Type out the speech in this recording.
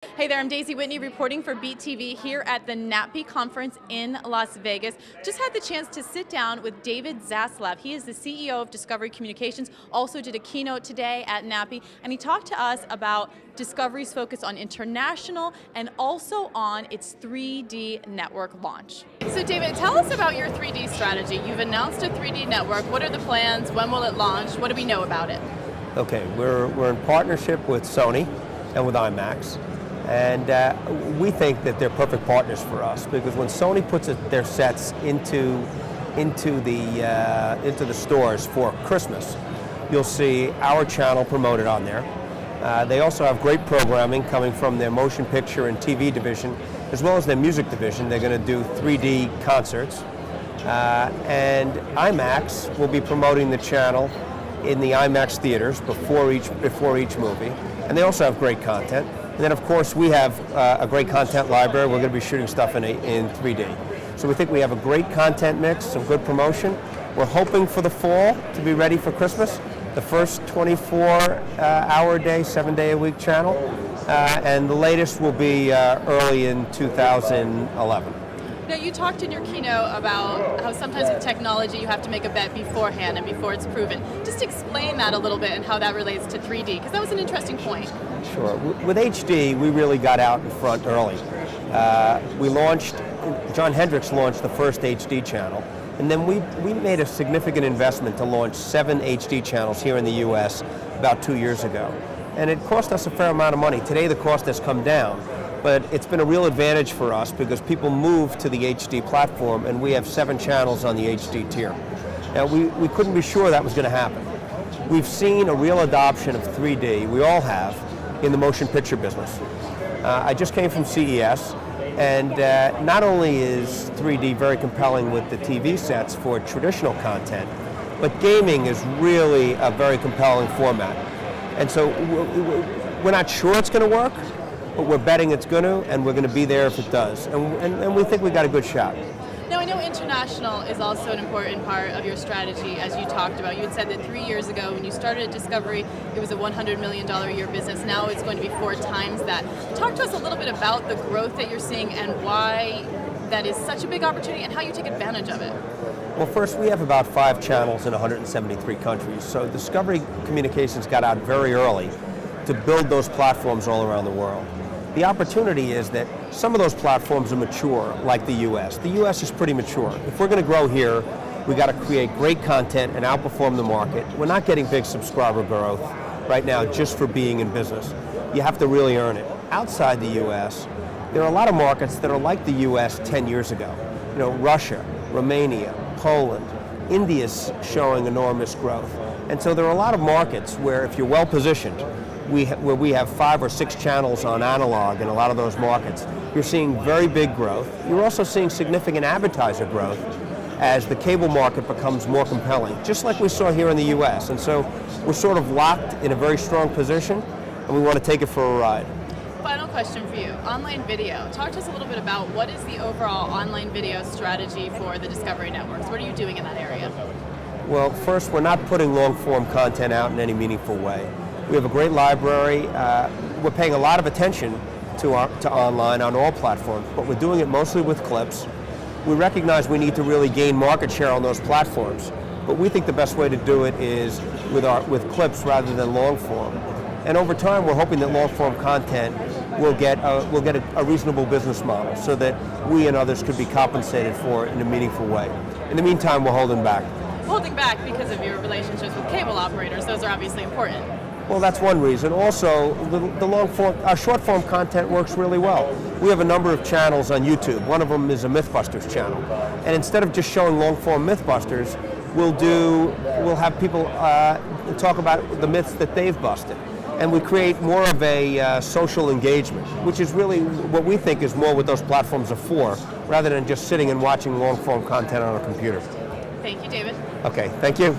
Hey there, I'm Daisy Whitney reporting for Beat TV here at the NATPE conference in Las Vegas. Just had the chance to sit down with David Zaslav. He is the CEO of Discovery Communications, also did a keynote today at NATPE, and he talked to us about Discovery's focus on international and also on its 3D network launch. So David, tell us about your 3D strategy. You've announced a 3D network. What are the plans? When will it launch? What do we know about it? Okay, we're in partnership with Sony and with IMAX. And we think that they're perfect partners for us because when Sony puts their sets into the stores for Christmas, you'll see our channel promoted on there. They also have great programming coming from their motion picture and TV division, as well as their music division. They're going to do 3D concerts, and IMAX will be promoting the channel in the IMAX theaters before each movie, and they also have great content. And then, of course, we have a great content library. We're going to be shooting stuff in 3D. So we think we have a great content mix, some good promotion. We're hoping for the fall to be ready for Christmas. The first 24-hour-a-day, 7-day-a-week channel. And the latest will be early in 2011. Now, you talked in your keynote about how sometimes with technology you have to make a bet beforehand and before it's proven. Just explain that a little bit and how that relates to 3D, because that was an interesting point. Sure. With HD, we really got out in front early. John Hendricks launched the first HD channel, and then we made a significant investment to launch 7 HD channels here in the US about 2 years ago. And it cost us a fair amount of money. Today the cost has come down, but it's been a real advantage for us because people move to the HD platform, and we have 7 channels on the HD tier. Now, we couldn't be sure that was going to happen. We've seen a real adoption of 3D, we all have, in the motion picture business. I just came from CES, and not only is 3D very compelling with the TV sets for traditional content, but gaming is really a very compelling format. And so we're not sure it's going to work, but we're betting it's going to, and we're going to be there if it does. And we think we got a good shot. Now, I know international is also an important part of your strategy, as you talked about. You had said that 3 years ago when you started at Discovery, it was a $100 million a year business. Now it's going to be 4 times that. Talk to us a little bit about the growth that you're seeing and why that is such a big opportunity and how you take advantage of it. Well, first, we have about 5 channels in 173 countries. So Discovery Communications got out very early to build those platforms all around the world. The opportunity is that some of those platforms are mature, like the US. The US is pretty mature. If we're going to grow here, we got to create great content and outperform the market. We're not getting big subscriber growth right now just for being in business. You have to really earn it. Outside the US, there are a lot of markets that are like the US 10 years ago. You know, Russia, Romania, Poland, India's showing enormous growth. And so there are a lot of markets where if you're well positioned, where we have 5 or 6 channels on analog in a lot of those markets, you're seeing very big growth. You're also seeing significant advertiser growth as the cable market becomes more compelling, just like we saw here in the US. And so we're sort of locked in a very strong position, and we want to take it for a ride. Final question for you, online video. Talk to us a little bit about what is the overall online video strategy for the Discovery Networks? What are you doing in that area? Well, first, we're not putting long-form content out in any meaningful way. We have a great library. We're paying a lot of attention to online on all platforms, but we're doing it mostly with clips. We recognize we need to really gain market share on those platforms, but we think the best way to do it is with clips rather than long form. And over time, we're hoping that long form content will get a reasonable business model so that we and others could be compensated for it in a meaningful way. In the meantime, we're holding back. Holding back because of your relationships with cable operators. Those are obviously important. Well, that's one reason. Also, our short form content works really well. We have a number of channels on YouTube. One of them is a Mythbusters channel. And instead of just showing long form Mythbusters, we'll have people talk about the myths that they've busted. And we create more of a social engagement, which is really what we think is more what those platforms are for, rather than just sitting and watching long form content on a computer. Thank you, David. Okay, thank you.